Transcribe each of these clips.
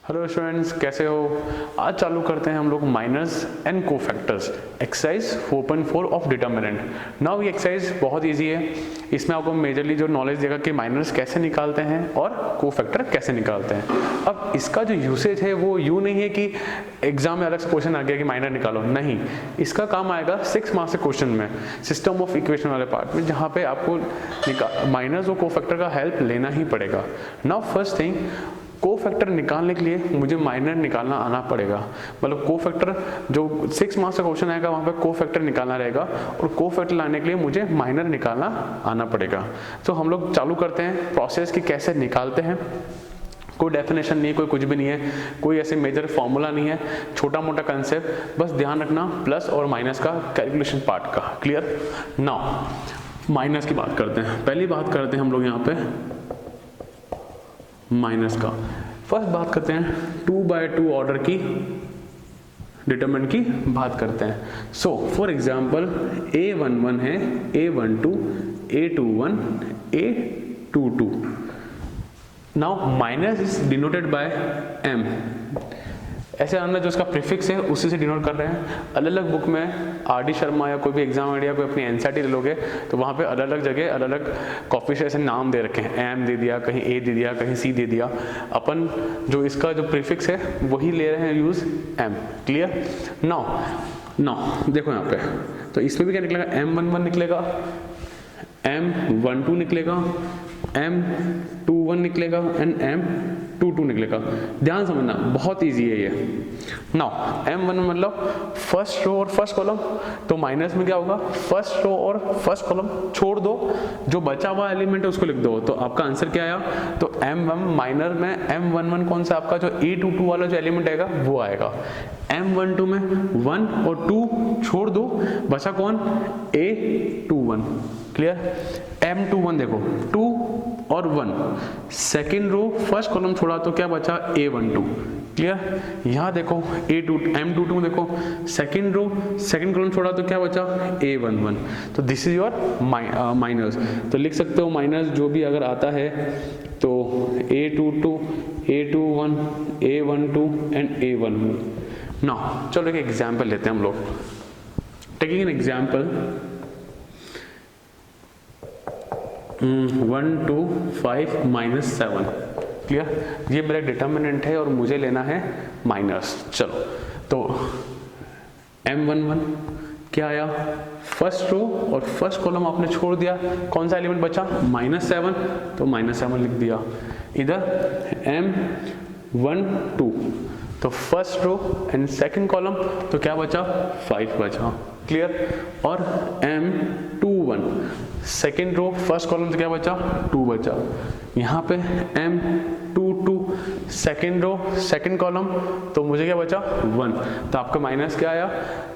Hello students, कैसे हो। आज चालू करते हैं हम लोग minus and cofactors exercise 4.4 of determinant. Now ये एक्सरसाइज बहुत इजी है। इसमें आपको मेजरली जो नॉलेज देगा कि माइनस कैसे निकालते हैं और कोफैक्टर कैसे निकालते हैं। अब इसका जो यूसेज है वो यूँ नहीं है कि एग्जाम में अलग से क्वेश्चन आ गया कि माइनर निकालो, नहीं। इसका काम आएगा 6 मार्क्स के क्वेश्चन में, सिस्टम ऑफ इक्वेशन वाले पार्ट में, जहाँ पे आपको माइनस और कोफैक्टर का हेल्प लेना ही पड़ेगा। नाउ फर्स्ट थिंग, कोफैक्टर निकालने के लिए मुझे माइनर निकालना आना पड़ेगा। मतलब कोफैक्टर जो 6 मार्क्स का क्वेश्चन आएगा वहाँ पे कोफैक्टर निकालना रहेगा और कोफैक्टर लाने के लिए मुझे माइनर निकालना आना पड़ेगा। तो हम लोग चालू करते हैं प्रोसेस कि कैसे निकालते हैं। कोई डेफिनेशन नहीं है, कोई कुछ भी नहीं है, कोई ऐसे मेजर फॉर्मूला नहीं है, छोटा मोटा कंसेप्ट, बस ध्यान रखना प्लस और माइनस का कैलकुलेशन पार्ट का। क्लियर। नाउ माइनस की बात करते हैं। पहली बात करते हैं हम लोग यहाँ पे माइनस का। फर्स्ट बात करते हैं 2/2 ऑर्डर की डिटरमिनेंट की बात करते हैं। सो फॉर एग्जांपल A11 है, A12, A21, A22। Now minus is denoted by M। ऐसे अंदर जो उसका प्रीफिक्स है उसी से डिनोट कर रहे हैं। अलग अलग बुक में आर.डी. शर्मा या कोई भी एग्जाम आइडिया कोई अपनी एनसीईआरटी ले लोगे तो वहाँ पे अलग अलग जगह अलग अलग कोफिशिएंट ऐसे नाम दे रखे हैं। एम दे दिया, कहीं ए दे दिया, कहीं सी दे दिया। अपन जो इसका जो प्रीफिक्स है वही ले रहे हैं यूज एम। क्लियर। नाउ देखो यहाँ पे, तो इसमें भी क्या निकलेगा, M11 निकलेगा, M12 निकलेगा, M21 निकलेगा एंड M22 निकलेगा। ध्यान समझना, बहुत इजी है ये। नाउ M1 मतलब फर्स्ट रो और फर्स्ट कॉलम, तो माइनस में क्या होगा, फर्स्ट रो और फर्स्ट कॉलम छोड़ दो, जो बचा हुआ एलिमेंट है उसको लिख दो। तो आपका आंसर क्या आया, तो M1 माइनर में M11 कौन सा आपका जो A22 वाला जो एलिमेंट आएगा वो आएगा। M12 में 1 और 2 छोड़ दो, बचा कौन, A21। क्लियर। M21 देखो 2 और 1, सेकेंड रो फर्स्ट कॉलम छोड़ा तो क्या बचा, A12। क्लियर। यहाँ देखो M22 देखो सेकेंड रो सेकेंड कॉलम छोड़ा तो क्या बचा, A11। तो दिस इज योर माइनस। तो लिख सकते हो माइनस जो भी अगर आता है तो A22, A21, A12 and A11। Now चलो एक एग्जाम्पल लेते हैं हम लोग। Taking an example 1, 2, 5 -7। क्लियर। ये मेरा डिटर्मिनेंट है और मुझे लेना है माइनस। चलो तो M11 क्या आया, फर्स्ट रो और फर्स्ट कॉलम आपने छोड़ दिया, कौन सा एलिमेंट बचा, -7, तो -7 लिख दिया। इधर M12 तो first row and second column तो क्या बचा, 5 बचा। क्लियर। और M21 second row first column से क्या बचा, 2 बचा। यहाँ पे M22 second row second column तो मुझे क्या बचा, 1। तो आपका माइनस क्या आया,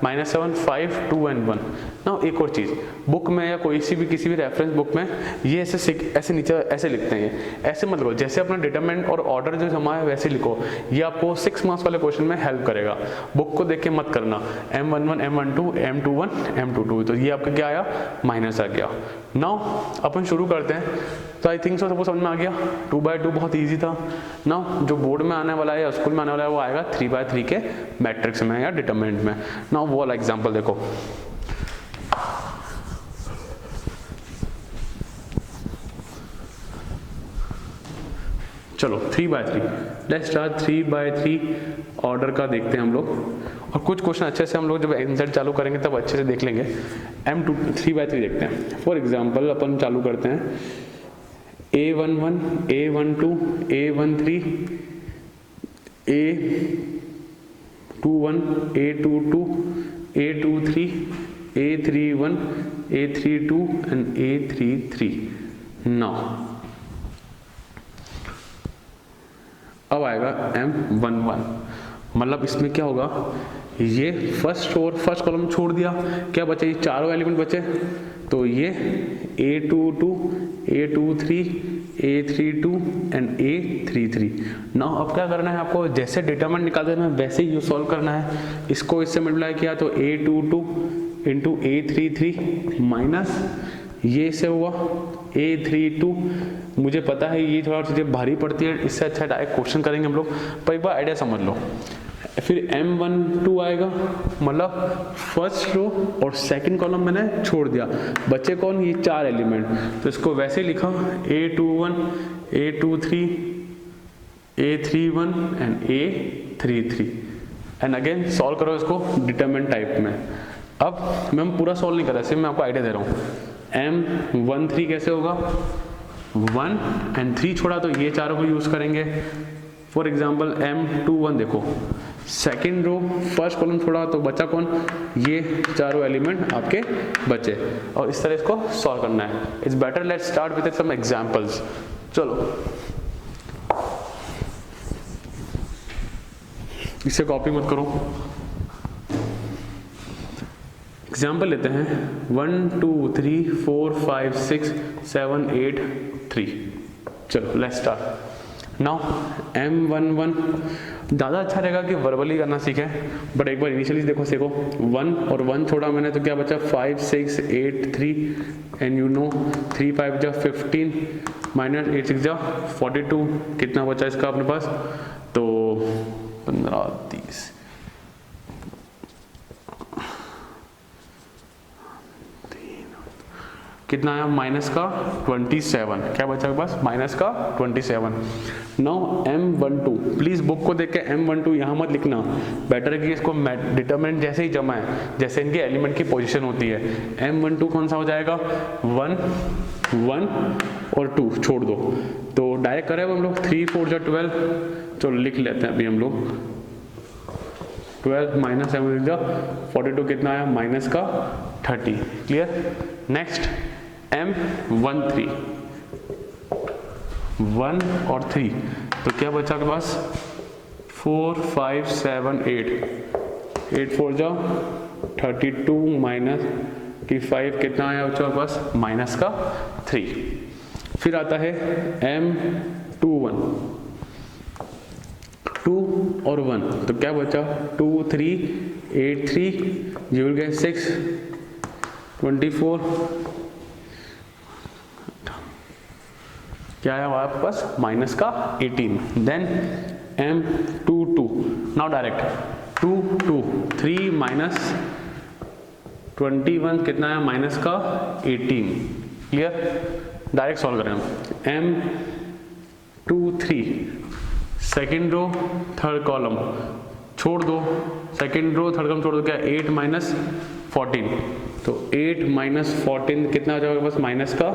-7, 5, 2 एंड 1। नाउ एक और चीज, बुक में या कोई सी भी किसी भी रेफरेंस बुक में ये ऐसे नीचे ऐसे लिखते हैं, ऐसे मत लिखो। जैसे अपना डिटरमिनेंट और ऑर्डर जो जमा है वैसे लिखो, ये आपको 6 मार्क्स वाले क्वेश्चन में हेल्प करेगा। बुक को देख के मत करना M11, M12, M21, M22। तो ये आपका क्या आया, माइनस आ गया। नाउ अपन शुरू करते हैं। तो आई थिंक सो सबको समझ में आ गया, 2/2 बहुत इजी था। नाउ जो बोर्ड में आने वाला है या स्कूल में आने वाला है वो आएगा 3/3 के मैट्रिक्स में या डिटरमिनेंट में। नाउ वो वाला एग्जांपल देखो। चलो 3/3, लेट्स स्टार्ट 3/3 ऑर्डर का देखते हैं हम लोग। और कुछ क्वेश्चन अच्छे से हम लोग जब एंसर चालू करेंगे तब अच्छे से देख लेंगे। 3/3 देखते हैं। फॉर एग्जांपल अपन चालू करते हैं A11, A12, A13, A21, A22, A23, A31, A32 and A33। Now अब आएगा M11, मतलब इसमें क्या होगा, ये फर्स्ट और फर्स्ट कॉलम छोड़ दिया, क्या बचे, ये चारों एलिमेंट बचे। तो ये A22, A23, A32 and A33। Now अब क्या करना है आपको, जैसे डिटरमिनेंट निकाल देना वैसे ही सॉल्व करना है। इसको इससे मल्टीप्लाई किया तो A22 इंटू A33 माइनस ये से हुआ A32, मुझे पता है ये थोड़ा चीज़ें भारी पड़ती है, इससे अच्छा डायरेक्ट क्वेश्चन करेंगे हम लोग, पर एक बार आइडिया समझ लो। फिर M12 आएगा, मतलब फर्स्ट रो और सेकंड कॉलम मैंने छोड़ दिया, बचे कौन, ये 4 एलिमेंट, तो इसको वैसे लिखा A21, A23, A31 and A33 and again solve करो इसको डिटरमिनेंट टाइप में। अब मैं पूरा सॉल्व नहीं कर रहा, सिर्फ मैं आपको आइडिया दे रहा हूँ। M13 कैसे होगा, 1 एंड 3 छोड़ा तो ये चारों को यूज करेंगे। फॉर एग्जाम्पल M21 देखो, सेकेंड रो फर्स्ट कॉलम छोड़ा तो बचा कौन, ये चारों एलिमेंट आपके बचे, और इस तरह इसको सॉल्व करना है। It's better let start with some examples. चलो इसे कॉपी मत करो, एग्जाम्पल लेते हैं 1 2 3 4 5 6 7 8 3। चलो लेट्स स्टार्ट नाउ। M11 ज़्यादा अच्छा रहेगा कि वर्बली करना सीखें, बट एक बार इनिशियली देखो सीखो। 1 और 1 छोड़ा मैंने तो क्या बचा, 5 6 8 3 एंड यू नो 3 5 जा 15 माइनस 8 6 जा 42, कितना बचा इसका अपने पास, तो 15 30 कितना आया, माइनस का 27, क्या बचा के पास, माइनस का 27। नाउ M12, प्लीज बुक को देख के M12 यहाँ मत लिखना, बेटर है कि इसको डिटरमिनेंट जैसे ही जमा है जैसे इनके एलिमेंट की पोजीशन होती है। M12 कौन सा हो जाएगा, 1 1 और 2 छोड़ दो, तो डायरेक्ट करें हम लोग 3 4 जा 12, चलो लिख लेते हैं अभी हम लोग 12 माइनस 7 जा 42, कितना आया, माइनस का 30। क्लियर। नेक्स्ट M13, 1 और 3, तो क्या बचा आपके पास, 4 5 7 8 8 4 जाओ 32 माइनस 5, कितना आया बच्चों आपके पास, माइनस का 3। फिर आता है M21, 2 और 1, तो क्या बचा, 2 3 8 3, you will get 6 24, क्या है आपके पास, माइनस का 18। Then M22, now direct 2 2 3 minus 21, कितना है, माइनस का 18। क्लियर। डायरेक्ट सॉल्व करें हम। M23 second row third column छोड़ दो, सेकेंड रो थर्ड कॉलम छोड़ दो, क्या 8 माइनस 14, तो 8 माइनस 14 कितना हो जाएगा बस, माइनस का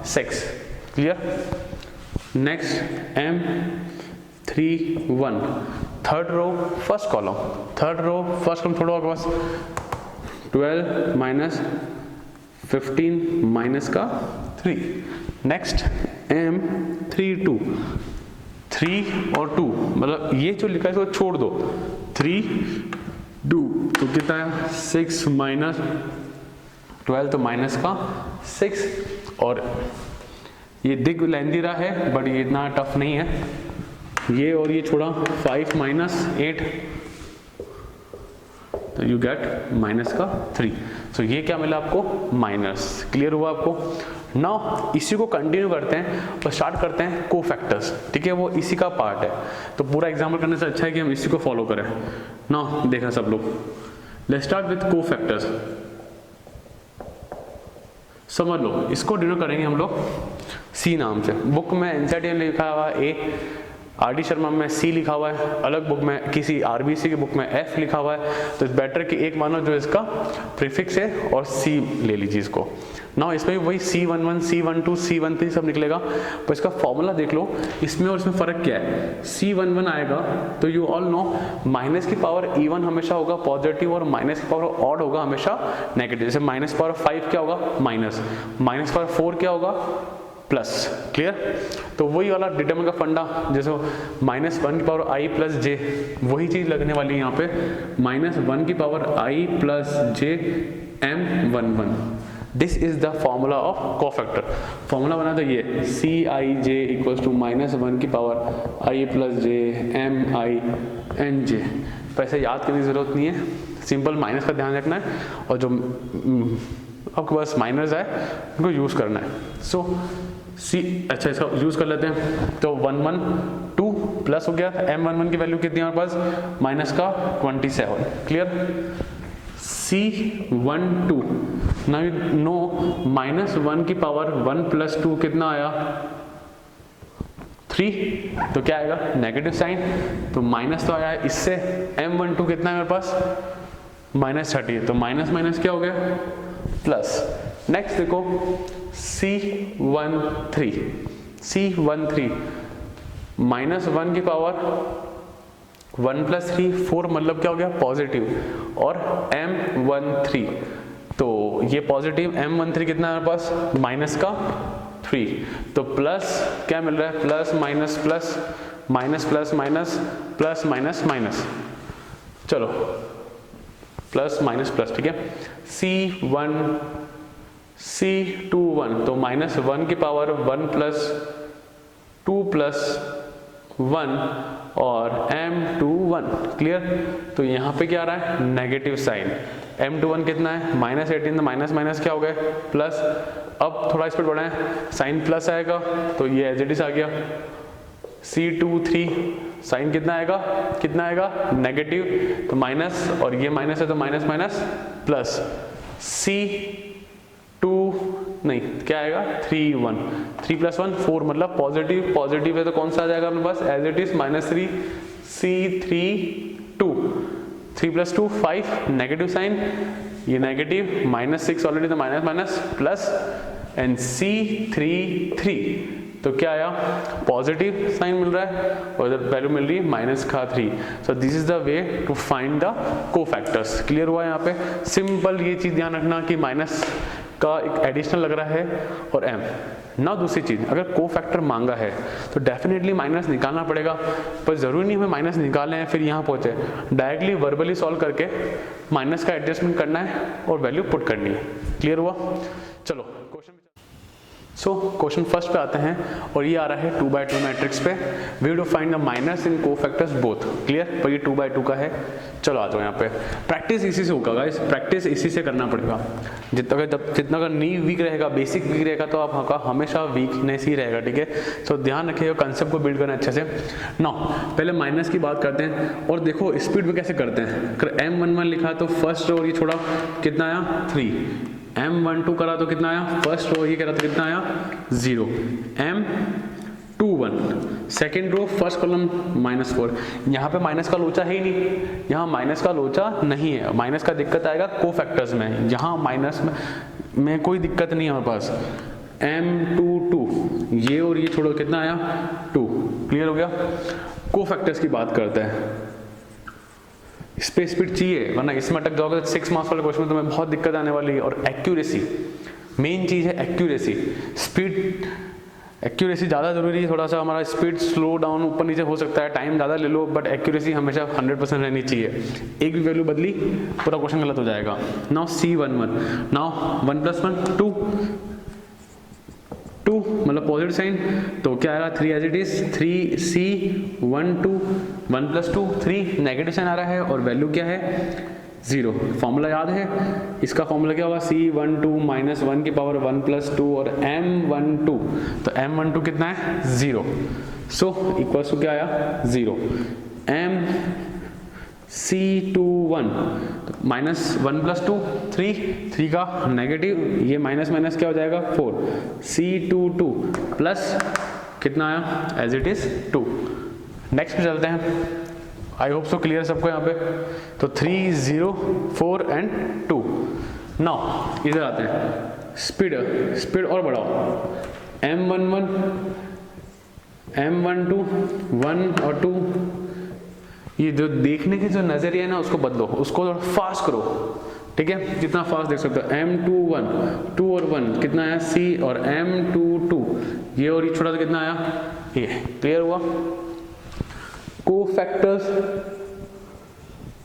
6। Clear. Next M31 third row first column, third row first column छोड़ो आपके पास, 12 माइनस 15 माइनस का 3। नेक्स्ट M32, 3 और 2, मतलब ये जो लिखा है इसको छोड़ दो, 3 2, तो कितना है 6 माइनस 12, तो माइनस का 6। और ये दिख लेंदी रहा है बट ये इतना टफ नहीं है, ये और ये छोड़ा 5 माइनस 8, तो यू गेट माइनस का 3। सो ये क्या मिला आपको, माइनस। क्लियर हुआ आपको। नाउ इसी को कंटिन्यू करते हैं और स्टार्ट करते हैं कोफैक्टर्स। ठीक है, वो इसी का पार्ट है, तो पूरा एग्जाम्पल करने से अच्छा है कि हम इसी को फॉलो करें। नाउ देखना सब लोग, लेट्स स्टार्ट विद कोफैक्टर्स। समझ लो, इसको डिनोट करेंगे हम लोग सी नाम से। बुक में एनसीईआरटी में लिखा हुआ ए, आर.डी. शर्मा में सी लिखा हुआ है, अलग बुक में किसी आरबीसी की बुक में एफ लिखा हुआ है, तो इट्स बेटर कि एक मानो जो इसका प्रीफिक्स है और सी ले लीजिए इसको। नाउ इसमें भी वही C11 C12 C13 सब निकलेगा, पर इसका फॉर्मूला देख लो, इसमें और इसमें फर्क क्या है। C11 आएगा तो यू ऑल नो माइनस की पावर इवन हमेशा होगा पॉजिटिव और माइनस की पावर ऑड होगा हमेशा नेगेटिव। जैसे माइनस पावर 5 क्या होगा, माइनस, माइनस पावर 4 क्या होगा, प्लस। क्लियर। तो वही वाला डिटरमिनेंट का फंडा, जैसे -1 की पावर i प्लस जे, वही चीज लगने वाली है यहाँ पे, -1 की power i plus J M11। This is the formula of cofactor. Formula बना तो ये Cij इक्वल्स टू -1 की power i plus J MINJ। पैसे याद करने की जरूरत नहीं है, सिंपल माइनस का ध्यान रखना है और जो आपके पास माइनस है उनको यूज करना है। सो सी, अच्छा इसका यूज कर लेते हैं, तो 1 1 2 प्लस हो गया, M11 की वैल्यू कितनी है हमारे पास, माइनस का 27, क्लियर। C12 नो -1 की पावर 1 प्लस 2 कितना आया 3, तो क्या आएगा नेगेटिव साइन, तो माइनस तो आया इससे, M12 कितना है मेरे पास -30, तो माइनस माइनस क्या हो गया प्लस। नेक्स्ट देखो C13 -1 की पावर 1 प्लस 3 4, मतलब क्या हो गया पॉजिटिव, और M13, तो ये पॉजिटिव M13 कितना है हमारे पास माइनस का 3, तो प्लस क्या मिल रहा है plus minus plus minus plus minus plus minus minus, चलो प्लस माइनस प्लस, ठीक है। C21 तो -1 की पावर 1 प्लस 2 प्लस 1 और M21, क्लियर। तो यहाँ पे क्या आ रहा है नेगेटिव साइन, M21 कितना है -18, तो माइनस माइनस क्या हो गया प्लस, अब थोड़ा स्पीड बढ़ाएं, साइन प्लस आएगा तो ये एज इट इज आ गया। C23 साइन कितना आएगा नेगेटिव, तो माइनस, और ये माइनस है तो माइनस माइनस प्लस। C2 नहीं क्या आएगा 3 1 3 प्लस 1 4, मतलब पॉजिटिव, पॉजिटिव है तो कौन सा आ जाएगा अपने पास as it is -3। C32 3 plus 2 5, negative sign, ये नेगेटिव, -6 ऑलरेडी तो minus minus plus, and C33 तो क्या आया पॉजिटिव साइन मिल रहा है और इधर वैल्यू मिल रही है माइनस का 3। So this is the way to find the cofactors, clear हुआ यहाँ पे। सिंपल ये चीज ध्यान रखना कि माइनस का एक एडिशनल लग रहा है और m ना। दूसरी चीज, अगर कोफैक्टर मांगा है तो डेफिनेटली माइनस निकालना पड़ेगा, पर जरूरी नहीं हमें माइनस निकालना है फिर यहाँ पहुंचे, डायरेक्टली वर्बली सॉल्व करके माइनस का एडजस्टमेंट करना है और वैल्यू पुट करनी है, क्लियर हुआ। चलो क्वेश्चन क्वेश्चन फर्स्ट पे आते हैं और ये आ रहा है 2x2 मैट्रिक्स पे। We have to find the minus in cofactors both, clear. पर ये 2x2 का है। चलो आ जाओ यहाँ पे, प्रैक्टिस इसी से होगा गाइस, प्रैक्टिस इसी से करना पड़ेगा। जितना का नींव वीक रहेगा, बेसिक वीक रहेगा, तो आपका हमेशा वीकनेस ही रहेगा, ठीक है। सो ध्यान रखिएगा, कंसेप्ट को बिल्ड करना अच्छे से। नाउ पहले माइनस की बात करते हैं और देखो स्पीड में कैसे करते हैं। अगर M11 लिखा तो फर्स्ट रो ये छोड़ा कितना आया 3, M12 करा तो कितना आया फर्स्ट रो ये करा तो कितना आया 0, M21 second row first column -4। यहाँ पे माइनस का लोचा है ही नहीं, यहाँ माइनस का लोचा नहीं है। माइनस का दिक्कत आएगा कोफैक्टर्स में, यहाँ माइनस में कोई दिक्कत नहीं है हमारे पास। M22 ये और ये छोड़ो कितना आया 2, क्लियर हो गया। कोफैक्टर्स की बात करते हैं, इस पे स्पीड चाहिए वरना इसमें अटक जाओगे तो 6 मार्क्स वाले क्वेश्चन में तुम्हें बहुत दिक्कत आने वाली है। और एक्यूरेसी मेन चीज है, एक्यूरेसी। स्पीड एक्यूरेसी ज़्यादा जरूरी है, थोड़ा सा हमारा स्पीड स्लो डाउन ऊपर नीचे हो सकता है, टाइम ज़्यादा ले लो, बट एक्यूरेसी हमेशा 100% रहनी चाहिए। एक भी वैल्यू बदली पूरा क्वेश्चन गलत हो जाएगा। नाउ C11, नाउ 1 + 1 2 मतलब पॉजिटिव साइन, तो क्या आएगा 3 as it is 3C12 1 + 2 3, negative sign आ रहा है और वैल्यू क्या है 0। फॉर्मूला याद है इसका, फॉर्मूला क्या होगा C12 -1 की पावर 1 + 2 और M12, तो M12 कितना है 0, सो इक्वल्स टू क्या आया 0। C21 तो -1 + 2 3 का नेगेटिव, ये माइनस माइनस क्या हो जाएगा 4। C22 प्लस कितना आया एज इट इज 2। नेक्स्ट पे चलते हैं, आई होप सो क्लियर सबको यहाँ पे। तो 3 0 4 एंड 2। नाउ इधर आते हैं, स्पीड और बढ़ाओ। M11 M12 1 और 2, ये जो देखने की जो नजरिया है ना उसको बदलो, उसको थोड़ा फास्ट करो, ठीक है। जितना फास्ट देख सकते हो। M21 2 और 1 कितना आया C, और M22 ये और ये छोटा तो कितना आया ये, क्लियर हुआ। कोफैक्टर्स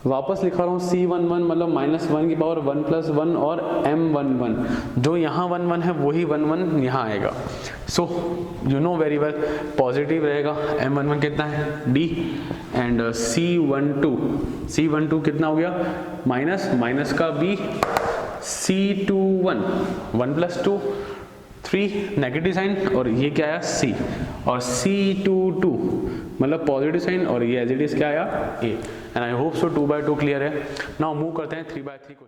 वापस लिखा रहा हूँ, C11 मतलब -1 की पावर 1 + 1 और M11, जो यहाँ 1 1 है वही 1 1 यहाँ आएगा। सो you know very well positive रहेगा। M11 कितना है D, एंड C12 कितना हो गया माइनस का B। C21 1 + 2 3 नेगेटिव साइन और ये क्या आया C, और C22 मतलब पॉजिटिव साइन और ये एज इट इज क्या आया A, and I hope so 2/2 clear है। नाउ मूव करते हैं 3/3 question.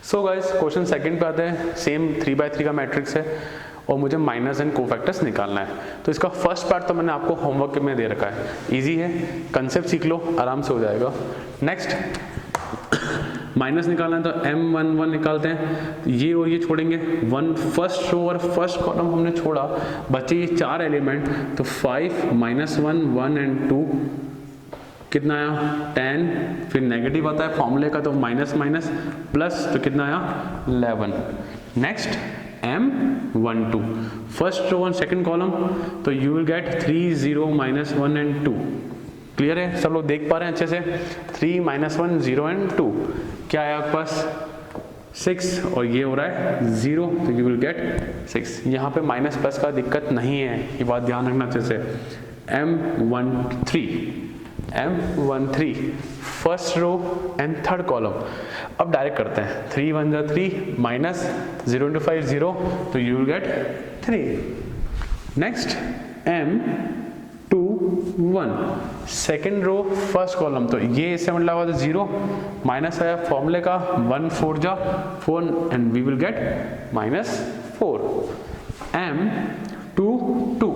So guys question second पे आते हैं, सेम 3/3 का मैट्रिक्स है और मुझे माइनस एंड कोफैक्टर्स निकालना है। तो इसका फर्स्ट पार्ट तो मैंने आपको होमवर्क में दे रखा है, इजी है, कंसेप्ट सीख लो आराम से हो जाएगा। नेक्स्ट माइनस निकालना है तो M11 निकालते हैं, ये और ये छोड़ेंगे, 1 फर्स्ट रो और फर्स्ट कॉलम हमने छोड़ा, बचे ये 4 एलिमेंट, तो 5 -1 1 एंड 2 कितना आया 10, फिर नेगेटिव आता है फॉर्मूले का तो माइनस माइनस प्लस, तो कितना आया 11। नेक्स्ट M12 फर्स्ट रो और सेकंड कॉलम, तो you will get 3 0 -1 and 2। Clear है, सब लोग देख पा रहे हैं अच्छे से। 3 -1 0 एंड 2 क्या है आपके पास 6 और ये हो रहा है 0, तो यू विल गेट 6। यहाँ पे माइनस प्लस का दिक्कत नहीं है, ये बात ध्यान रखना अच्छे से। M13 first row and third column. अब डायरेक्ट करते हैं, 3 1 3 माइनस 0 × 5 0, तो you will get 3। Next M21 second row first column, तो ये इससे मतलब हुआ 0 माइनस आया फॉर्मूले का 1 4 जा 4 and we will get -4। M22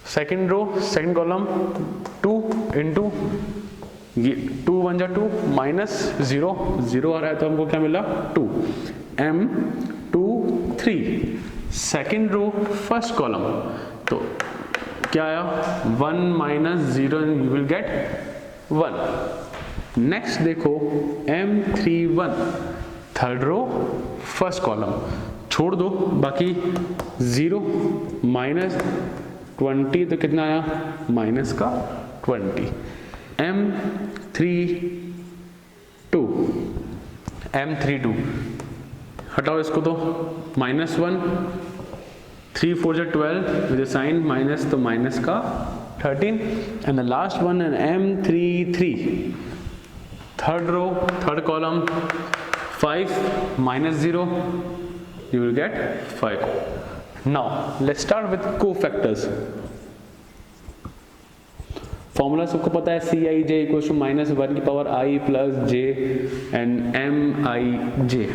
second row second column 2 × ये 2 1 जा 2 -0 0 आ रहा है तो हमको क्या मिला 2। M23 second row first column, तो क्या आया 1 -0 and you will gate 1। Next देखो M31 third row first column, छोड़ दो बाकी 0 -20, तो कितना आया माइनस का 20। M32 हटाओ इसको तो -1 3 4 12 विद साइन माइनस, तो माइनस का 13 and the last one and M33 third row third column 5 -0 you will get 5. Now let's start with cofactors. Formula सबको पता है Cij इक्वल्स टू -1 की power i plus j and Mij।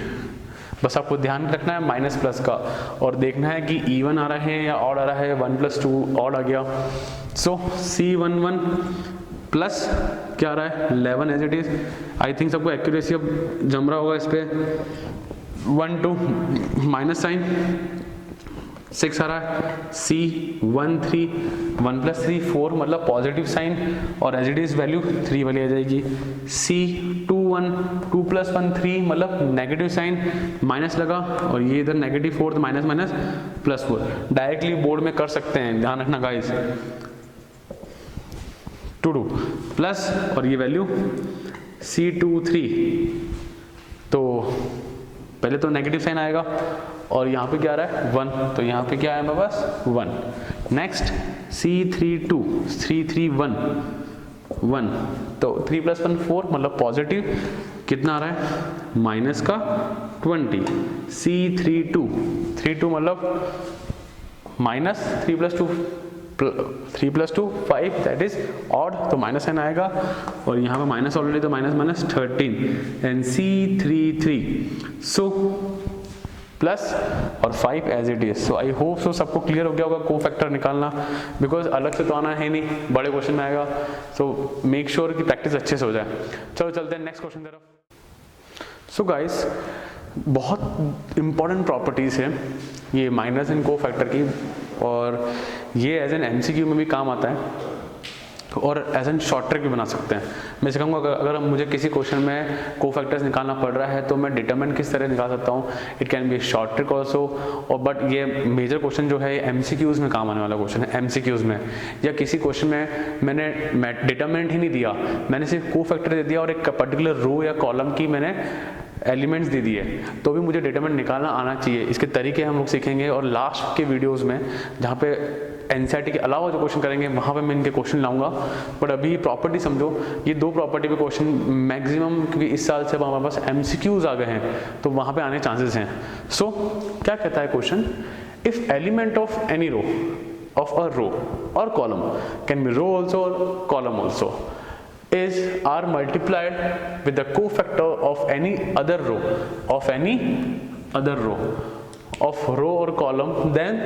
बस आपको ध्यान रखना है माइनस प्लस का और देखना है कि इवन आ रहा है या ऑड आ रहा है। 1 + 2 ऑड आ गया, सो C11 प्लस क्या आ रहा है 11 as it is. I think सबको एक्यूरेसी अब जम रहा होगा इस पे। 1 2 माइनस साइन 6 आ रहा है, C13 1 + 3 4 मतलब पॉजिटिव साइन और एज इट इज वैल्यू 3 वाली आ जाएगी। C21 2 + 1 3 मतलब नेगेटिव साइन माइनस लगा और ये इधर -4 तो माइनस माइनस +4। डायरेक्टली बोर्ड में कर सकते हैं, ध्यान रखना गाइस। 2 प्लस और ये वैल्यू C23, तो पहले तो नेगेटिव साइन आएगा और यहाँ पे क्या आ रहा है 1, तो यहाँ पे क्या है मेरे पास 1। नेक्स्ट C32 331 1, तो 3 + 1 4 मतलब पॉजिटिव, कितना आ रहा है माइनस का 20। C32 मतलब -3 + 2 5 दैट इज ऑड, तो माइनस साइन आएगा और यहाँ पे माइनस ऑलरेडी, तो minus 13 and C33 so plus और 5 as it is. So I hope so सबको क्लियर हो गया होगा कोफैक्टर निकालना, बिकॉज अलग से तो आना है नहीं, बड़े क्वेश्चन में आएगा। सो मेक श्योर कि प्रैक्टिस अच्छे से हो जाए। चलो चलते हैं नेक्स्ट क्वेश्चन तरफ। सो गाइस बहुत इंपॉर्टेंट प्रॉपर्टीज है ये माइनस एंड कोफैक्टर की, और ये एज एन MCQ में भी काम आता है और एज एन शॉर्ट ट्रिक भी बना सकते हैं। मैं कहूँगा अगर मुझे किसी क्वेश्चन में कोफैक्टर्स निकालना पड़ रहा है तो मैं डिटरमिनेंट किस तरह निकाल सकता हूँ। It can be short trick also, और बट ये मेजर क्वेश्चन जो है MCQs में काम आने वाला क्वेश्चन है। MCQs में या किसी क्वेश्चन में मैंने डिटरमिनेंट ही नहीं दिया, मैंने सिर्फ कोफैक्टर दे दिया और एक पर्टिकुलर रो या कॉलम की मैंने एलिमेंट्स दे दिए, तो भी मुझे डिटरमिनेंट निकालना आना चाहिए। इसके तरीके हम लोग सीखेंगे और लास्ट के वीडियोस में जहाँ पे एनसीईआरटी के अलावा जो क्वेश्चन करेंगे वहाँ पे मैं इनके क्वेश्चन लाऊंगा, बट अभी प्रॉपर्टी समझो, ये 2 प्रॉपर्टी पे क्वेश्चन मैक्सिमम, क्योंकि इस साल से हमारे पास एमसीक्यूज आ गए हैं तो वहाँ पे आने चांसेस हैं। सो क्या कहता है question, if element of any row of a row or column can be row also or column also is are multiplied with the cofactor of any other row of row or column, then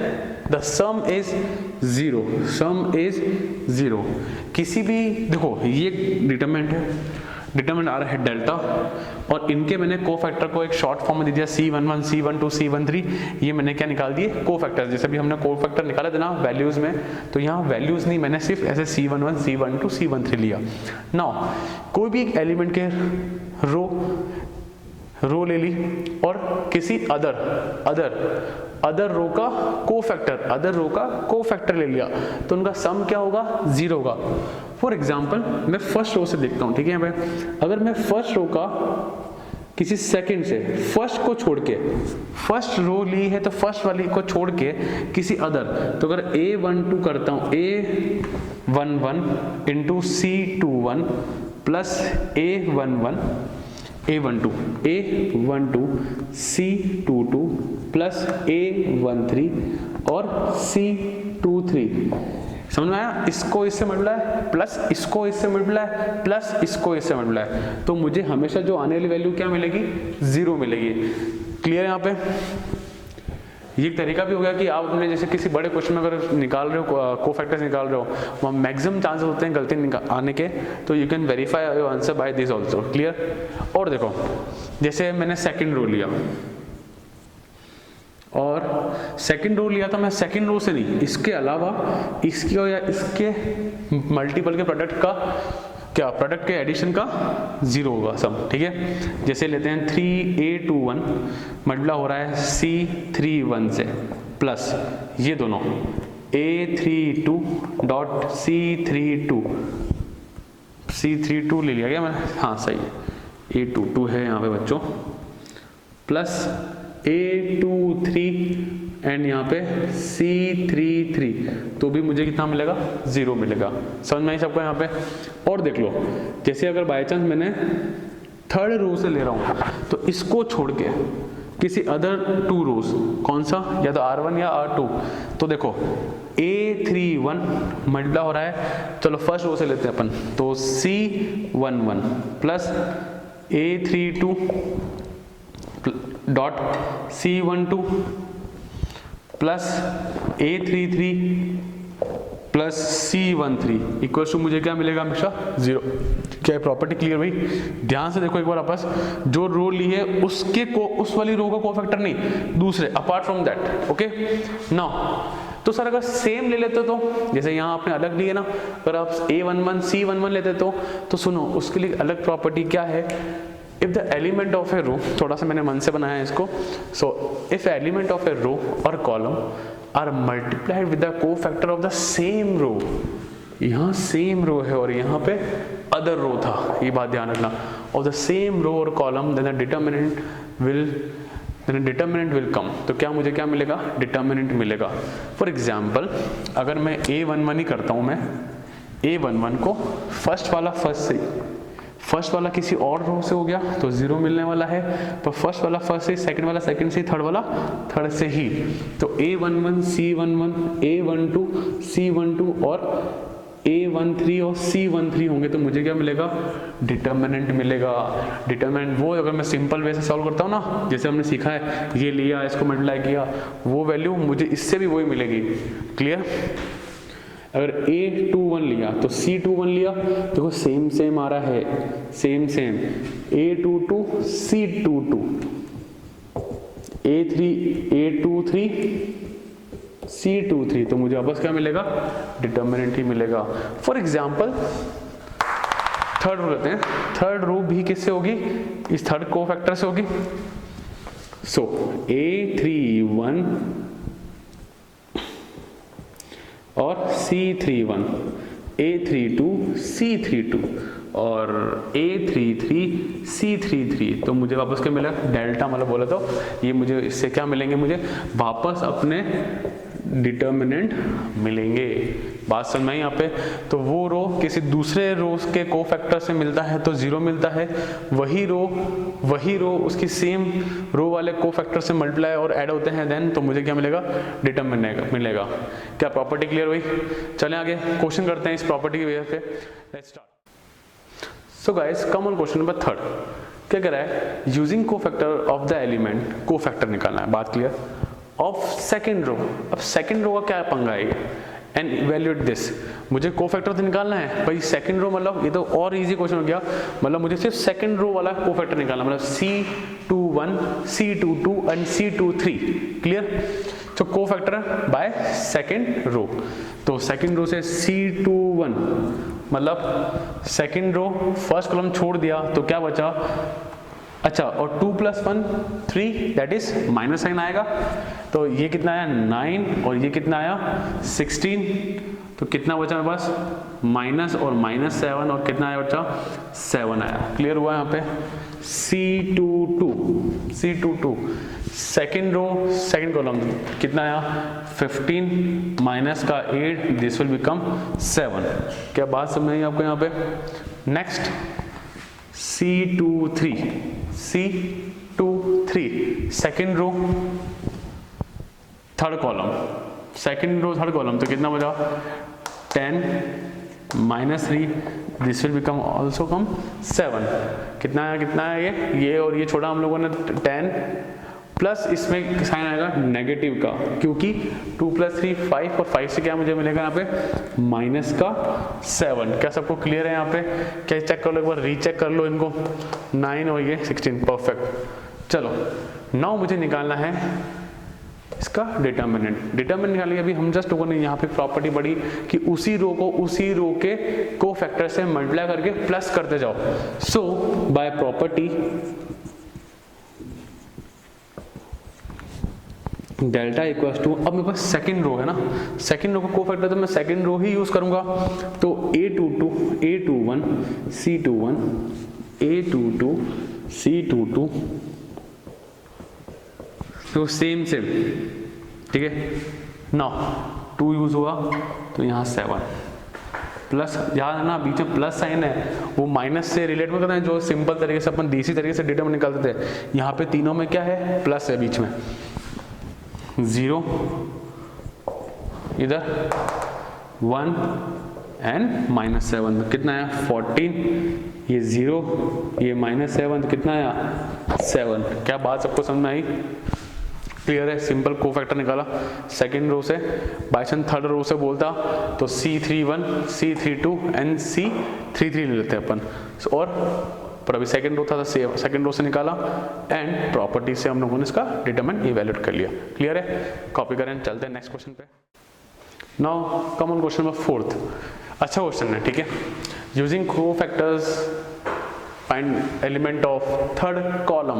the sum is 0 किसी भी, देखो ये determinant है, determinant आ रहा है delta, और इनके मैंने कोफैक्टर को एक शॉर्ट फॉर्म में दे दिया C11, C12, C13, ये मैंने क्या निकाल दिए कोफैक्टर। जैसे भी हमने कोफैक्टर निकाला था ना वैल्यूज में, तो यहाँ वैल्यूज नहीं, मैंने सिर्फ ऐसे C11, C12, C13 लिया। नाउ कोई भी एक एलिमेंट के रो ले ली और किसी अदर रो का कोफैक्टर ले लिया, तो उनका सम क्या होगा, 0 होगा। फॉर एग्जाम्पल मैं फर्स्ट रो से देखता हूँ, ठीक है भाई, अगर मैं फर्स्ट रो का किसी सेकंड से फर्स्ट को छोड़ के, फर्स्ट रो ली है तो फर्स्ट वाली को छोड़ के किसी अदर, तो अगर A12 करता हूँ, A11 into C21 plus A12 C22 plus A13 और C23, समझ में आया? इसको इससे मल्टीप्लाई प्लस इसको इससे मल्टीप्लाई प्लस इसको इससे मल्टीप्लाई, तो मुझे हमेशा जो आने वाली वैल्यू क्या मिलेगी, 0 मिलेगी। क्लियर यहाँ पे? ये एक तरीका भी हो गया कि आप अपने जैसे किसी बड़े क्वेश्चन में अगर निकाल रहे हो, कोफैक्टर्स निकाल रहे हो, वहाँ मैक्सिमम चांसेस होते हैं गलती आने के, तो you can verify your answer by this also. Clear? और देखो जैसे मैंने सेकंड रो लिया, और सेकंड रो लिया, तो मैं सेकंड रो से नहीं, इसके अलावा इसकी या इसके मल्टीपल के प्रोडक्ट का क्या, प्रोडक्ट के एडिशन का 0 होगा सम, ठीक है। जैसे लेते हैं 3A21 मल्टीप्लाई हो रहा है C31 से प्लस ये दोनों A32 डॉट C32 ले लिया गया मैंने, हाँ सही है, A22 है यहाँ पे बच्चों, प्लस A23 एंड यहाँ पे C33, तो भी मुझे कितना मिलेगा, 0 मिलेगा। समझ में आई सबको यहाँ पे? और देख लो, जैसे अगर बाय चांस मैंने थर्ड रो से ले रहा हूँ, तो इसको छोड़ के किसी अदर 2 रोज, कौन सा, या तो R1 या R2, तो देखो A31 मल्टीप्लाई हो रहा है, चलो फर्स्ट रो से लेते हैं अपन, तो C11 plus A32 dot C12 plus A33 plus C13 equal to मुझे क्या मिलेगा, हमेशा 0। क्या प्रॉपर्टी क्लियर भाई? ध्यान से देखो एक बार आपस, जो रो ली है उसके को, उस वाली रो का कोफैक्टर नहीं, दूसरे apart from that. Okay now, तो सर अगर सेम ले लेते तो, जैसे यहाँ आपने अलग लिए ना, अगर आप A11 C11 लेते तो सुनो, उसके लिए अलग प्रॉपर्टी क्या है, if the element of a row, थोड़ा सा मैंने मन से बनाया है इसको, so if element of a row or column are multiplied with the cofactor of the same row, यहाँ same row है और यहाँ पे other row था, ये बात ध्यान रखना, of the same row or column, then the determinant will come, तो क्या मुझे क्या मिलेगा, determinant मिलेगा। For example, अगर मैं A11 ही करता हूँ, मैं A11 को फर्स्ट वाला किसी और रो से हो गया तो 0 मिलने वाला है, पर फर्स्ट वाला फर्स्ट से, सेकंड वाला सेकंड से, थर्ड वाला थर्ड से ही, तो A11 C11 A12 C12 और A13 और C13 होंगे, तो मुझे क्या मिलेगा, डिटरमिनेंट मिलेगा। डिटरमिनेंट वो अगर मैं सिंपल वे से सॉल्व करता हूँ ना, जैसे हमने सीखा है, ये लिया इसको मल्टीप्लाई किया, वो वैल्यू मुझे इससे भी वही मिलेगी। क्लियर? अगर A21 लिया तो C21 लिया, देखो सेम आ रहा है, same A22 C22 A23 C23, तो मुझे वापस क्या मिलेगा, डिटरमिनेंट ही मिलेगा। फॉर एग्जाम्पल थर्ड रो लेते हैं, थर्ड रो भी किससे होगी, इस थर्ड कोफैक्टर से होगी। सो A31 और C31 A32 C32 और A33 C33, तो मुझे वापस क्या मिला, डेल्टा मतलब बोला तो ये मुझे इससे क्या मिलेंगे, मुझे वापस अपने डिटर्मिनेंट मिलेंगे। बात समझ में आई यहाँ पे? तो वो रो किसी दूसरे रो के कोफैक्टर से मिलता है तो 0 मिलता है, वही रो उसकी सेम रो वाले कोफैक्टर से मल्टीप्लाई और ऐड होते हैं देन, तो मुझे क्या मिलेगा? डिटर्मिनेंट मिलेगा। क्या प्रॉपर्टी क्लियर हुई? चलें आगे क्वेश्चन करते हैं इस प्रॉपर्टी की वजह से। Let's start. So guys, come on question number 3। क्या कह रहा है? Using cofactor of the element, cofactor निकालना है, बात क्लियर, ऑफ सेकेंड रो। अब सेकेंड रो का क्या पंगा है एंड इवेल्युएट दिस, मुझे कोफैक्टर तो निकालना है भाई। सेकंड रो मतलब ये तो और इजी क्वेश्चन हो गया, मतलब मुझे सिर्फ सेकंड रो वाला कोफैक्टर निकालना, मतलब C21, C22 and C23। Clear? तो कोफैक्टर बाय सेकंड रो, तो सेकंड रो से C21 मतलब सेकंड रो फर्स्ट कॉलम छोड़ दिया तो क्या बचा? अच्छा, और 2 + 1 3, दैट इज माइनस साइन आएगा। तो ये कितना आया? 9 और ये कितना आया? 16। तो कितना बचा मेरे पास? माइनस और -7 और कितना आया बच्चा? 7 आया। क्लियर हुआ यहाँ पे? C22 second row second column कितना आया? 15 माइनस का 8, दिस विल बिकम 7। क्या बात समझ में आई आपको यहाँ पे? Next C23 second row third column, second row third column, तो कितना बचा? 10 -3, this will become also come 7। कितना है ये और ये छोड़ा हम लोगों ने 10 प्लस इसमें साइन आएगा नेगेटिव का, क्योंकि 2 + 3 5 और 5 से क्या मुझे मिलेगा यहाँ पे? माइनस का 7। क्या सबको क्लियर है यहाँ पे? क्या चेक कर लो एक बार, रीचेक कर लो इनको। 9 और ये 16, परफेक्ट। चलो नाउ मुझे निकालना है इसका डिटर्मिनेंट। डिटर्मिनेंट निकालने के अभी हम जस्ट लोगों ने यहाँ पे प्रॉपर्टी पढ़ी कि उसी रो को उसी रो के कोफैक्टर से मल्टीप्लाई करके प्लस करते जाओ। So by property delta equals to, अब मेरे पास सेकंड रो है ना, सेकंड रो का कोफैक्टर तो मैं सेकंड रो ही यूज करूंगा। तो A22 A21 C21 A22 C22, तो सेम ठीक है। नाउ 2 यूज हुआ तो यहाँ 7 प्लस, याद है ना बीच में प्लस साइन है, वो माइनस से रिलेट में करते हैं जो सिंपल तरीके से अपन देसी तरीके से डिटरमिनेंट निकालते थे। यहाँ पे तीनों में क्या है? प्लस है बीच में। 0 इधर 1 एंड -7, तो कितना आया? 14। ये 0 ये -7, तो कितना आया? 7। क्या बात सबको समझ में आई? क्लियर है? सिंपल कोफैक्टर निकाला सेकंड रो से। बाई चांस थर्ड रो से बोलता तो C31 C32 एंड C33 ले लेते हैं अपन, और पर अभी सेकंड रो था तो सेकंड रो से निकाला एंड प्रॉपर्टी से हम लोगों ने इसका डिटरमिनेंट इवैल्यूएट कर लिया। क्लियर है? कॉपी करें, चलते हैं नेक्स्ट क्वेश्चन पे। Now come on question number 4। अच्छा क्वेश्चन है, ठीक है। Using cofactors find element of third column.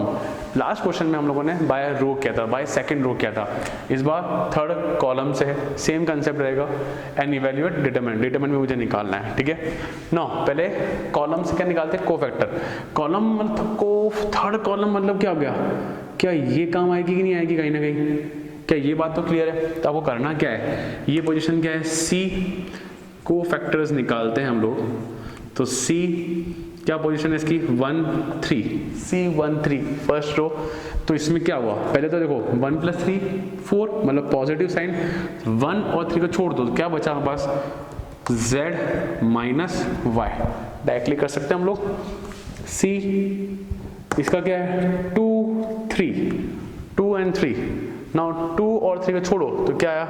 Last question में हम लोगों ने बाय रो किया था, बाय सेकंड रो किया था। इस बार थर्ड कॉलम से सेम कंसेप्ट रहेगा एंड इवैल्यूएट डिटरमिनेंट। डिटरमिनेंट में मुझे निकालना है, ठीक है। नो, पहले कॉलम से क्या निकालते हैं? कोफैक्टर। कॉलम मतलब थर्ड कॉलम मतलब क्या हो गया? क्या ये काम आएगी कि नहीं आएगी कहीं ना कहीं? क्या ये बात तो क्लियर है? तो आपको करना क्या है, ये पोजीशन क्या है? C कोफैक्टर्स निकालते हैं हम लोग। तो C क्या पोजीशन है इसकी? 1 3, C13 फर्स्ट रो। तो इसमें क्या हुआ? पहले तो देखो 1 + 3 4, मतलब पॉजिटिव साइन। 1 और 3 को छोड़ दो तो क्या बचा हमारे पास? Z - Y। डायरेक्टली कर सकते हैं हम लोग। C इसका क्या है? 2 3, 2 and 3। नाउ 2 और 3 को छोड़ो तो क्या आया?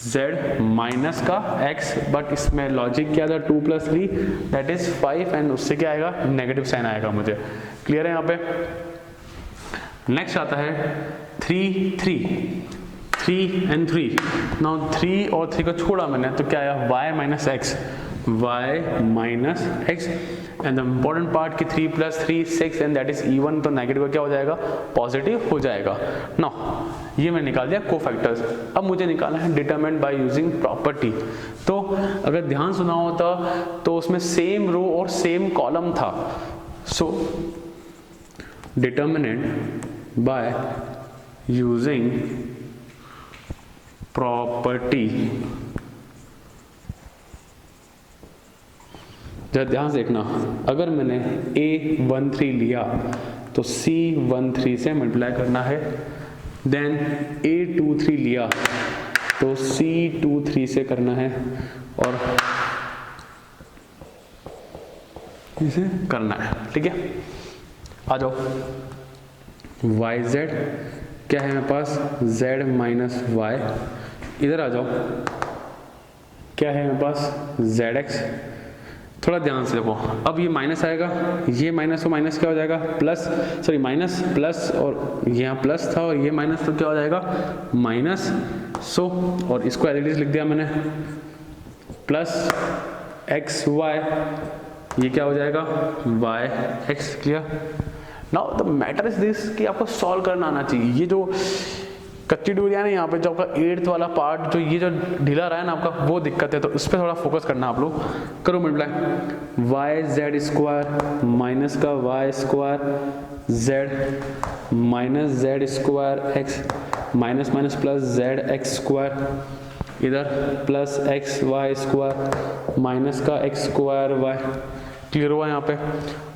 Z माइनस का X, बट इसमें लॉजिक क्या था? 2 + 3 दैट इज 5 एंड उससे क्या आएगा? नेगेटिव साइन आएगा मुझे। क्लियर है यहाँ पे? नेक्स्ट आता है 3 and 3। नाउ 3 और 3 को छोड़ा मैंने तो क्या आया? Y - X, and the important part की 3 + 3 6 एंड दैट इज इवन, तो नेगेटिव क्या हो जाएगा? पॉजिटिव हो जाएगा। नाउ ये मैं निकाल दिया कोफैक्टर्स। अब मुझे निकालना है डिटरमिनेंट बाय यूजिंग प्रॉपर्टी। तो अगर ध्यान सुना होता तो उसमें सेम रो और सेम कॉलम था। सो डिटरमिनेंट बाय यूजिंग प्रॉपर्टी, जरा ध्यान से देखना, अगर मैंने A13 लिया तो C13 से मल्टीप्लाई करना है, देन A23 लिया तो C23 से करना है और इसे करना है, ठीक है। आ जाओ, YZ क्या है मेरे पास, Z माइनस वाई, इधर आ जाओ, क्या है मेरे पास ZX। थोड़ा ध्यान से देखो, अब ये माइनस आएगा, ये माइनस, तो माइनस क्या हो जाएगा प्लस, सॉरी माइनस प्लस, और यहाँ प्लस था और ये माइनस, तो क्या हो जाएगा माइनस। सो और इसको एज इट इज लिख दिया मैंने, प्लस XY, ये क्या हो जाएगा YX। Clear. Now the matter is this कि आपको सॉल्व करना आना चाहिए। ये जो कच्ची डूरिया है ना, यहाँ पे जो आपका 8th वाला पार्ट, जो ये जो ढीला रहा है ना आपका, वो दिक्कत है, तो उस पर थोड़ा फोकस करना आप लोग। करो मल्टीप्लाई, YZ स्क्वायर माइनस का Y square Z minus Z square X minus minus plus ZX square, इधर प्लस XY स्क्वायर माइनस का X स्क्वायर Y। क्लियर हुआ यहाँ पे।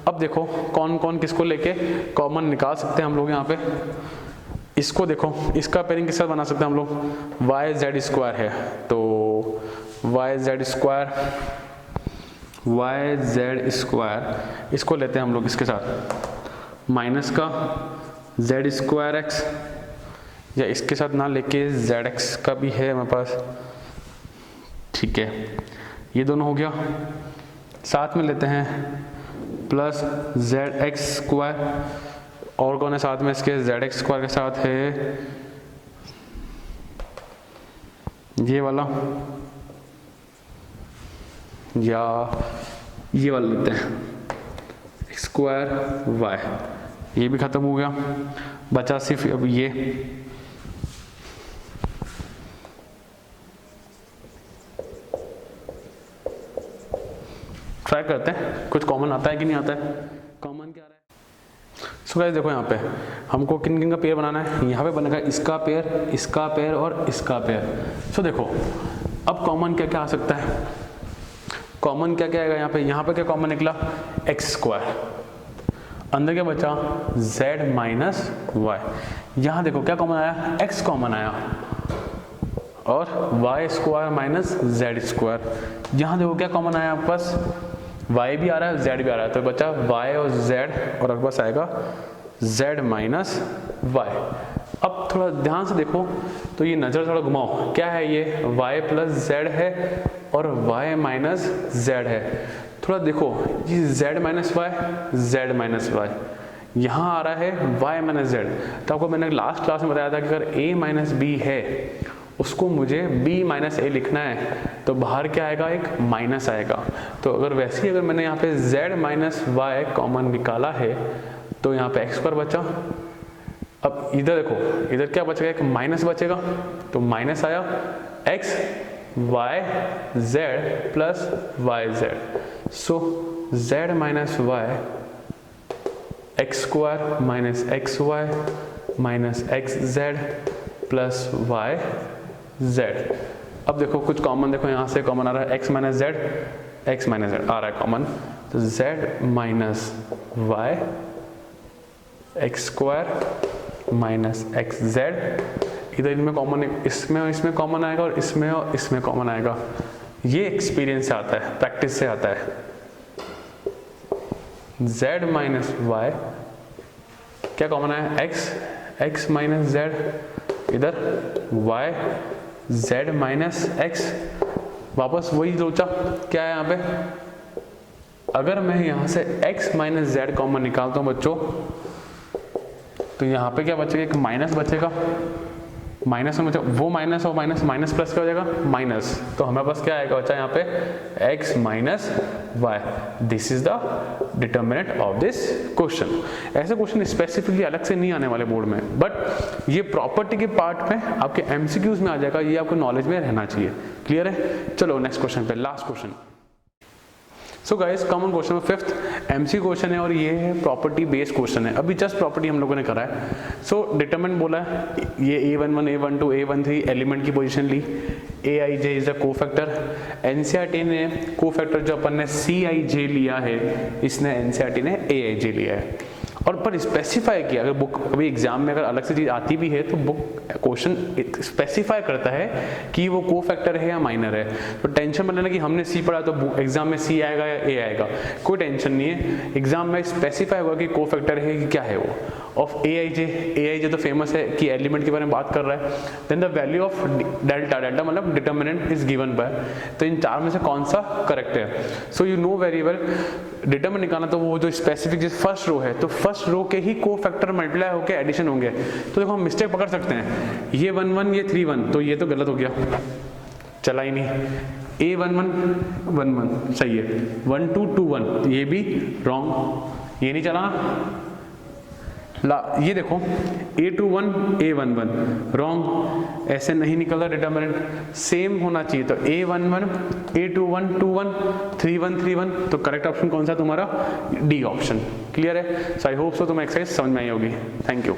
अब देखो कौन कौन किसको लेके कॉमन निकाल सकते हैं हम लोग यहाँ पे। इसको देखो, इसका पेयरिंग किस साथ बना सकते हैं हम लोग, YZ स्क्वायर है तो YZ स्क्वायर, इसको लेते हैं हम लोग इसके साथ, माइनस का Z स्क्वायर X, या इसके साथ ना लेके ZX का भी है हमारे पास, ठीक है। ये दोनों हो गया, साथ में लेते हैं प्लस ZX स्क्वायर, और कौन है साथ में इसके, ZX स्क्वायर के साथ है ये वाला, या ये वाला लेते हैं X स्क्वायर Y, ये भी खत्म हो गया, बचा सिर्फ अब ये। ट्राई करते हैं कुछ कॉमन आता है कि नहीं आता है। कॉमन क्या आ रहा है, सो गाइस देखो यहाँ पे हमको किन किन का पेयर बनाना है। यहाँ पे बनेगा इसका पेयर, इसका पेयर और इसका पेयर। सो देखो अब कॉमन क्या क्या आ सकता है, कॉमन क्या क्या आएगा यहाँ पे। यहाँ पे क्या कॉमन निकला, X स्क्वायर, अंदर क्या बचा Z माइनस Y। यहाँ देखो क्या कॉमन आया, X कॉमन आया, और Y square minus Z square. यहाँ देखो क्या कॉमन आया आपके पास, Y भी आ रहा है Z भी आ रहा है, तो बचा Y और Z, और आपके पास आएगा Z माइनस Y। अब थोड़ा ध्यान से देखो तो ये नज़र थोड़ा घुमाओ, क्या है ये Y प्लस Z है और Y माइनस Z है। थोड़ा देखो ये Z minus Y, Z minus Y, यहाँ आ रहा है Y माइनस Z। तो आपको मैंने लास्ट क्लास में बताया था कि अगर A माइनस B है उसको मुझे B माइनस A लिखना है, तो बाहर क्या आएगा, एक माइनस आएगा। तो अगर वैसे ही अगर मैंने यहाँ पे Z माइनस Y कॉमन निकाला है तो यहाँ पे X स्क्वायर बचा। अब इधर देखो, इधर क्या बचेगा, एक माइनस बचेगा, तो माइनस आया X Y Z plus YZ। सो Z minus Y X square minus XY minus XZ plus YZ। अब देखो कुछ कॉमन, देखो यहाँ से कॉमन आ रहा है X माइनस Z आ रहा है कॉमन, तो Z minus Y X square minus XZ, इधर इनमें कॉमन, इसमें कॉमन आएगा और इसमें कॉमन आएगा। ये एक्सपीरियंस से आता है, प्रैक्टिस से आता है। Z माइनस Y क्या कॉमन आया, X माइनस Z, इधर Y Z माइनस X, वापस वही सोचा क्या है यहाँ पे। अगर मैं यहाँ से X माइनस Z कॉमन निकालता हूँ बच्चों, तो यहाँ पे क्या बचेगा, एक माइनस बचेगा, माइनस में बचा वो माइनस और माइनस, माइनस प्लस क्या हो जाएगा माइनस, तो हमारे पास क्या आएगा बच्चा यहाँ पे x minus y. This is the determinant of this question. ऐसे क्वेश्चन स्पेसिफिकली अलग से नहीं आने वाले बोर्ड में, बट ये प्रॉपर्टी के पार्ट में आपके एमसीक्यूज में आ जाएगा, ये आपको नॉलेज में रहना चाहिए। क्लियर है। चलो नेक्स्ट क्वेश्चन पे, last question. So guys common question fifth MC question है और ये है प्रॉपर्टी बेस्ड क्वेश्चन है, अभी जस्ट प्रॉपर्टी हम लोगों ने करा है। सो डिटरमिनेंट बोला है, ये A11 A12 A13 एलिमेंट की पोजीशन ली, Aij is the cofactor. NCERT ने कोफैक्टर जो अपन ने Cij लिया है, इसने एनसीईआरटी ने Aij लिया है और पर स्पेसिफाई किया। अगर बुक कभी एग्जाम में अगर अलग से चीज आती भी है तो बुक क्वेश्चन स्पेसिफाई करता है कि वो कोफैक्टर है या माइनर है। तो टेंशन मत लेना कि हमने सी पढ़ा तो एग्जाम में सी आएगा या ए आएगा, कोई टेंशन नहीं है। एग्जाम में स्पेसिफाई होगा कि कोफैक्टर है कि क्या है वो। ऑफ Aij तो फेमस है कि एलिमेंट के बारे में बात कर रहा है। Then the value of delta मतलब डिटर्मिनेंट इज गिवन बाय, तो इन चार में से कौन सा करेक्ट है। So you know very well determinant निकालना, तो वो जो स्पेसिफिक जिस फर्स्ट रो है तो फर्स्ट रो के ही कोफैक्टर मल्टीप्लाई होकर एडिशन होंगे। तो देखो हम मिस्टेक पकड़ सकते हैं, ये 1 1 ये 3 1, तो ये तो गलत हो गया, चला ही नहीं। A11 1 1 सही है, 1 2 2 1 ये भी रॉन्ग, ये नहीं चला। ये देखो A21 A11 रॉन्ग, ऐसे नहीं निकला डिटर्मिनेंट, सेम होना चाहिए। तो A11 A21 21 31 31, तो करेक्ट ऑप्शन कौन सा तुम्हारा, डी ऑप्शन। क्लियर है। सो आई होप सो तुम्हें एक्सरसाइज समझ में आई होगी। Thank you.